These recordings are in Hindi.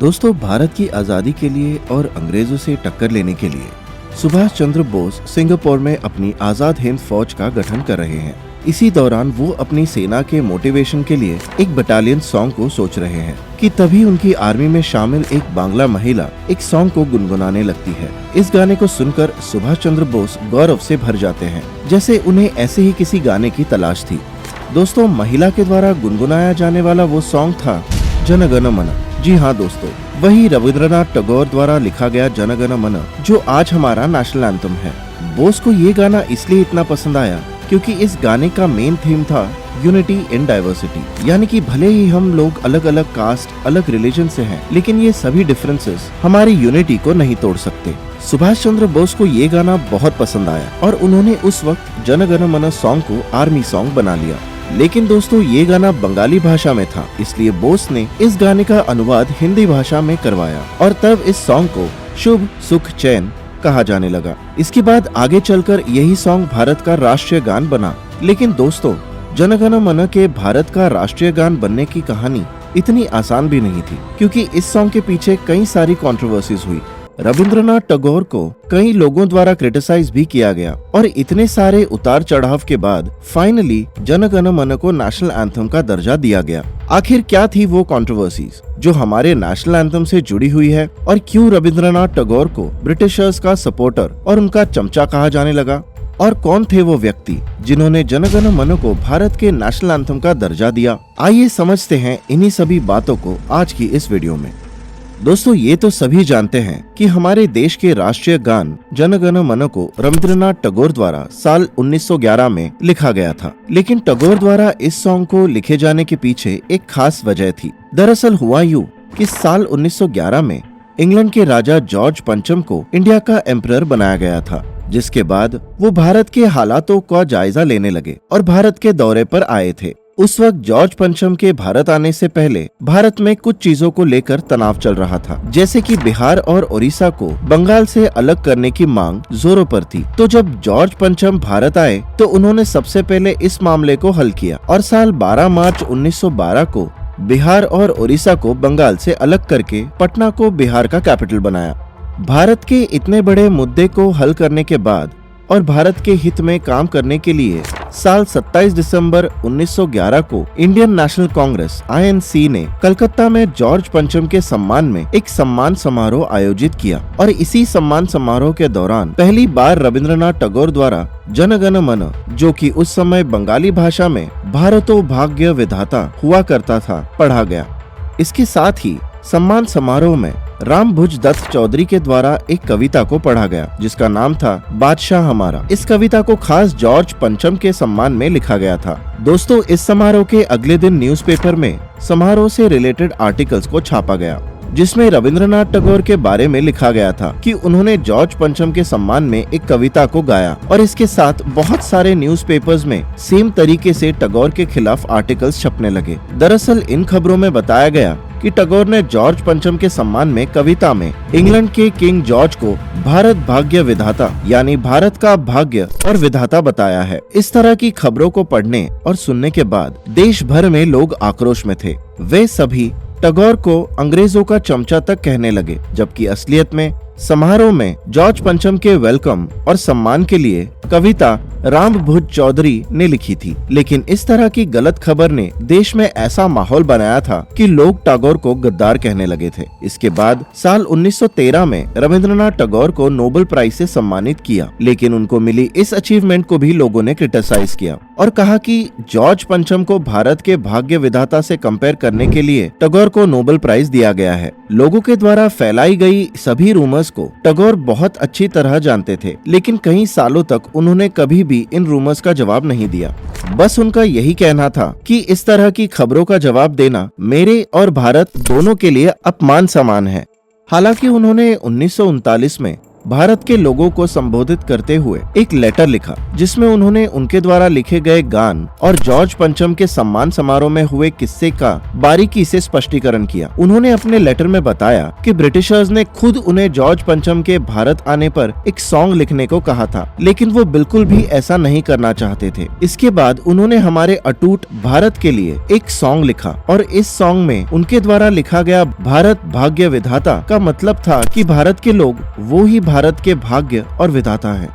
दोस्तों, भारत की आज़ादी के लिए और अंग्रेजों से टक्कर लेने के लिए सुभाष चंद्र बोस सिंगापुर में अपनी आज़ाद हिंद फौज का गठन कर रहे हैं। इसी दौरान वो अपनी सेना के मोटिवेशन के लिए एक बटालियन सॉन्ग को सोच रहे हैं कि तभी उनकी आर्मी में शामिल एक बांग्ला महिला एक सॉन्ग को गुनगुनाने लगती है। इस गाने को सुनकर सुभाष चंद्र बोस गौरव से भर जाते हैं, जैसे उन्हें ऐसे ही किसी गाने की तलाश थी। दोस्तों, महिला के द्वारा गुनगुनाया जाने वाला वो सॉन्ग था जन गण मन। जी हाँ दोस्तों, वही रविंद्रनाथ टैगोर द्वारा लिखा गया जन गण मन, जो आज हमारा नेशनल एंथम है। बोस को ये गाना इसलिए इतना पसंद आया क्योंकि इस गाने का मेन थीम था यूनिटी इन डाइवर्सिटी, यानी कि भले ही हम लोग अलग अलग कास्ट, अलग रिलीजन से हैं, लेकिन ये सभी डिफरेंसेस हमारी यूनिटी को नहीं तोड़ सकते। सुभाष चंद्र बोस को ये गाना बहुत पसंद आया और उन्होंने उस वक्त जन गण मन सॉन्ग को आर्मी सॉन्ग बना लिया। लेकिन दोस्तों, ये गाना बंगाली भाषा में था, इसलिए बोस ने इस गाने का अनुवाद हिंदी भाषा में करवाया और तब इस सॉन्ग को शुभ सुख चैन कहा जाने लगा। इसके बाद आगे चलकर यही सॉन्ग भारत का राष्ट्रीय गान बना। लेकिन दोस्तों, जन गण मन के भारत का राष्ट्रीय गान बनने की कहानी इतनी आसान भी नहीं थी, क्योंकि इस सॉन्ग के पीछे कई सारी कंट्रोवर्सीज हुई। रविंद्रनाथ टैगोर को कई लोगों द्वारा क्रिटिसाइज भी किया गया और इतने सारे उतार चढ़ाव के बाद फाइनली जन गण मन को नेशनल एंथम का दर्जा दिया गया। आखिर क्या थी वो कंट्रोवर्सीज जो हमारे नेशनल एंथम से जुड़ी हुई है, और क्यों रविंद्रनाथ टैगोर को ब्रिटिशर्स का सपोर्टर और उनका चमचा कहा जाने लगा, और कौन थे वो व्यक्ति जिन्होंने जन गण मन को भारत के नेशनल एंथम का दर्जा दिया? आइए समझते हैं इन्हीं सभी बातों को आज की इस वीडियो में। दोस्तों, ये तो सभी जानते हैं कि हमारे देश के राष्ट्रीय गान जन गण मन को रविंद्रनाथ टैगोर द्वारा साल 1911 में लिखा गया था। लेकिन टैगोर द्वारा इस सॉन्ग को लिखे जाने के पीछे एक खास वजह थी। दरअसल हुआ यूं कि साल 1911 में इंग्लैंड के राजा जॉर्ज पंचम को इंडिया का एम्परर बनाया गया था, जिसके बाद वो भारत के हालातों का जायजा लेने लगे और भारत के दौरे पर आए थे। उस वक्त जॉर्ज पंचम के भारत आने से पहले भारत में कुछ चीजों को लेकर तनाव चल रहा था, जैसे कि बिहार और उड़ीसा को बंगाल से अलग करने की मांग जोरों पर थी। तो जब जॉर्ज पंचम भारत आए तो उन्होंने सबसे पहले इस मामले को हल किया और साल 12 मार्च 1912 को बिहार और उड़ीसा को बंगाल से अलग करके पटना को बिहार का कैपिटल बनाया। भारत के इतने बड़े मुद्दे को हल करने के बाद और भारत के हित में काम करने के लिए साल 27 दिसंबर 1911 को इंडियन नेशनल कांग्रेस (INC) ने कलकत्ता में जॉर्ज पंचम के सम्मान में एक सम्मान समारोह आयोजित किया और इसी सम्मान समारोह के दौरान पहली बार रविंद्रनाथ टैगोर द्वारा जन गण मन, जो कि उस समय बंगाली भाषा में भारतो भाग्य विधाता हुआ करता था, पढ़ा गया। इसके साथ ही सम्मान समारोह में रामभुज दत्त चौधरी के द्वारा एक कविता को पढ़ा गया, जिसका नाम था बादशाह हमारा। इस कविता को खास जॉर्ज पंचम के सम्मान में लिखा गया था। दोस्तों, इस समारोह के अगले दिन न्यूज़पेपर में समारोह से रिलेटेड आर्टिकल्स को छापा गया, जिसमें रविंद्रनाथ टैगोर के बारे में लिखा गया था कि उन्होंने जॉर्ज पंचम के सम्मान में एक कविता को गाया, और इसके साथ बहुत सारे न्यूज़पेपर्स में सेम तरीके से टैगोर के खिलाफ आर्टिकल्स छपने लगे। दरअसल इन खबरों में बताया गया कि टैगोर ने जॉर्ज पंचम के सम्मान में कविता में इंग्लैंड के किंग जॉर्ज को भारत भाग्य विधाता, यानी भारत का भाग्य और विधाता बताया है। इस तरह की खबरों को पढ़ने और सुनने के बाद देश भर में लोग आक्रोश में थे। वे सभी टैगोर को अंग्रेजों का चमचा तक कहने लगे, जबकि असलियत में समारोह में जॉर्ज पंचम के वेलकम और सम्मान के लिए कविता रामभुज चौधरी ने लिखी थी। लेकिन इस तरह की गलत खबर ने देश में ऐसा माहौल बनाया था कि लोग टैगोर को गद्दार कहने लगे थे। इसके बाद साल 1913 में रविंद्रनाथ टैगोर को नोबेल प्राइज से सम्मानित किया, लेकिन उनको मिली इस अचीवमेंट को भी लोगों ने क्रिटिसाइज किया और कहा कि जॉर्ज पंचम को भारत के भाग्य विधाता से कंपेयर करने के लिए टैगोर को नोबेल प्राइज दिया गया है। लोगों के द्वारा फैलाई गई सभी रूमर्स को टैगोर बहुत अच्छी तरह जानते थे, लेकिन कई सालों तक उन्होंने कभी भी इन रूमर्स का जवाब नहीं दिया। बस उनका यही कहना था कि इस तरह की खबरों का जवाब देना मेरे और भारत दोनों के लिए अपमान समान है। हालांकि उन्होंने 1939 में भारत के लोगों को संबोधित करते हुए एक लेटर लिखा, जिसमें उन्होंने उनके द्वारा लिखे गए गान और जॉर्ज पंचम के सम्मान समारोह में हुए किस्से का बारीकी से स्पष्टीकरण किया। उन्होंने अपने लेटर में बताया कि ब्रिटिशर्स ने खुद उन्हें जॉर्ज पंचम के भारत आने पर एक सॉन्ग लिखने को कहा था, लेकिन वो बिल्कुल भी ऐसा नहीं करना चाहते थे। इसके बाद उन्होंने हमारे अटूट भारत के लिए एक सॉन्ग लिखा और इस सॉन्ग में उनके द्वारा लिखा गया भारत भाग्य विधाता का मतलब था कि भारत के लोग वो ही भारत के भाग्य और विधाता है।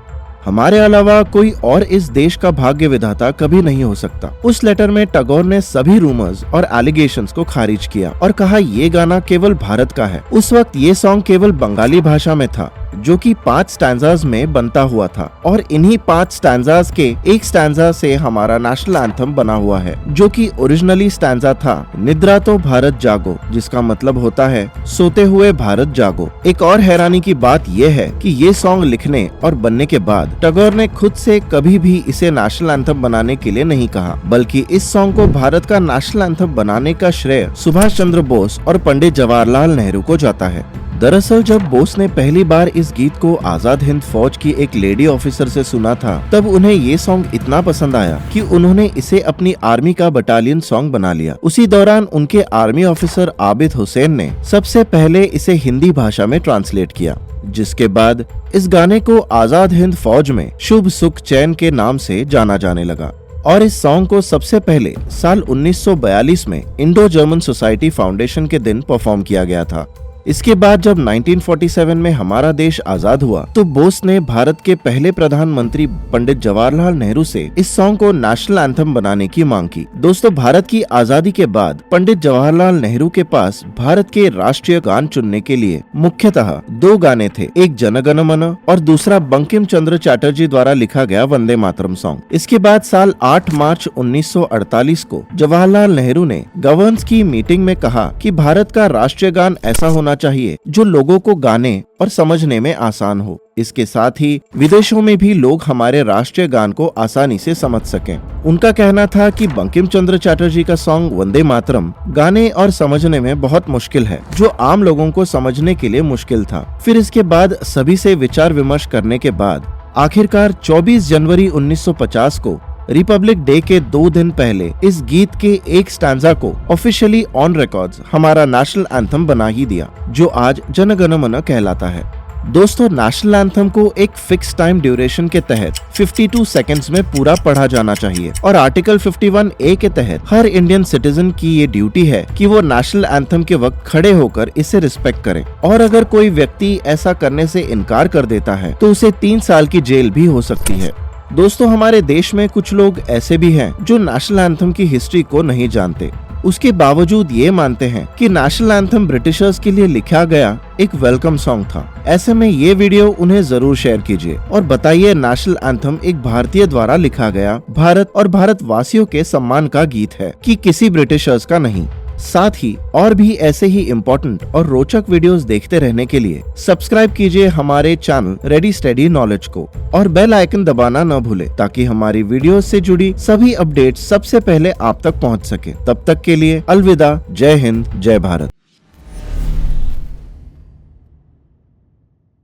हमारे अलावा कोई और इस देश का भाग्य विधाता कभी नहीं हो सकता। उस लेटर में टैगोर ने सभी रूमर्स और एलिगेशंस को खारिज किया और कहा ये गाना केवल भारत का है। उस वक्त ये सॉन्ग केवल बंगाली भाषा में था, जो कि 5 स्टैंजास में बनता हुआ था और इन्हीं 5 स्टैंजास के एक स्टैंजा से हमारा नेशनल एंथम बना हुआ है, जो कि ओरिजिनली स्टैंजा था निद्रा तो भारत जागो, जिसका मतलब होता है सोते हुए भारत जागो। एक और हैरानी की बात यह है कि ये सॉन्ग लिखने और बनने के बाद टैगोर ने खुद से कभी भी इसे नेशनल एंथम बनाने के लिए नहीं कहा, बल्कि इस सॉन्ग को भारत का नेशनल एंथम बनाने का श्रेय सुभाष चंद्र बोस और पंडित जवाहरलाल नेहरू को जाता है। दरअसल जब बोस ने पहली बार इस गीत को आजाद हिंद फौज की एक लेडी ऑफिसर से सुना था, तब उन्हें ये सॉन्ग इतना पसंद आया कि उन्होंने इसे अपनी आर्मी का बटालियन सॉन्ग बना लिया। उसी दौरान उनके आर्मी ऑफिसर आबिद हुसैन ने सबसे पहले इसे हिंदी भाषा में ट्रांसलेट किया, जिसके बाद इस गाने को आजाद हिंद फौज में शुभ सुख चैन के नाम से जाना जाने लगा। और इस सॉन्ग को सबसे पहले साल 1942 में इंडो जर्मन सोसाइटी फाउंडेशन के दिन परफॉर्म किया गया था। इसके बाद जब 1947 में हमारा देश आजाद हुआ, तो बोस ने भारत के पहले प्रधानमंत्री पंडित जवाहरलाल नेहरू से इस सॉन्ग को नेशनल एंथम बनाने की मांग की। दोस्तों, भारत की आजादी के बाद पंडित जवाहरलाल नेहरू के पास भारत के राष्ट्रीय गान चुनने के लिए मुख्यतः 2 गाने थे, एक जन गण मन और दूसरा बंकिम चंद्र चटर्जी द्वारा लिखा गया वंदे मातरम सॉन्ग। इसके बाद साल 8 मार्च 1948 को जवाहरलाल नेहरू ने गवर्नर्स की मीटिंग में कहा कि भारत का राष्ट्रीय गान ऐसा होना चाहिए जो लोगों को गाने और समझने में आसान हो। इसके साथ ही विदेशों में भी लोग हमारे राष्ट्रीय गान को आसानी से समझ सकें। उनका कहना था कि बंकिम चंद्र चटर्जी का सॉन्ग वंदे मातरम गाने और समझने में बहुत मुश्किल है, जो आम लोगों को समझने के लिए मुश्किल था। फिर इसके बाद सभी से विचार विमर्श करने के बाद आखिरकार 24 जनवरी 1950 को रिपब्लिक डे के 2 दिन पहले इस गीत के एक स्टैंजा को ऑफिशियली ऑन रिकॉर्ड्स हमारा नेशनल एंथम बना ही दिया, जो आज जन गण मन कहलाता है। दोस्तों, नेशनल एंथम को एक फिक्स टाइम ड्यूरेशन के तहत 52 सेकंड्स में पूरा पढ़ा जाना चाहिए और आर्टिकल 51A के तहत हर इंडियन सिटीजन की ये ड्यूटी है कि वो नेशनल एंथम के वक्त खड़े होकर इसे रिस्पेक्ट करे, और अगर कोई व्यक्ति ऐसा करने से इनकार कर देता है तो उसे 3 साल की जेल भी हो सकती है। दोस्तों, हमारे देश में कुछ लोग ऐसे भी हैं जो नेशनल एंथम की हिस्ट्री को नहीं जानते। उसके बावजूद ये मानते हैं कि नेशनल एंथम ब्रिटिशर्स के लिए लिखा गया एक वेलकम सॉन्ग था। ऐसे में ये वीडियो उन्हें जरूर शेयर कीजिए और बताइए नेशनल एंथम एक भारतीय द्वारा लिखा गया भारत और भारतवासियों के सम्मान का गीत है कि किसी ब्रिटिशर्स का नहीं। साथ ही और भी ऐसे ही इम्पोर्टेंट और रोचक वीडियोस देखते रहने के लिए सब्सक्राइब कीजिए हमारे चैनल रेडी स्टडी नॉलेज को और बेल आइकन दबाना न भूले, ताकि हमारी वीडियोस से जुड़ी सभी अपडेट्स सबसे पहले आप तक पहुंच सके। तब तक के लिए अलविदा। जय हिंद, जय भारत।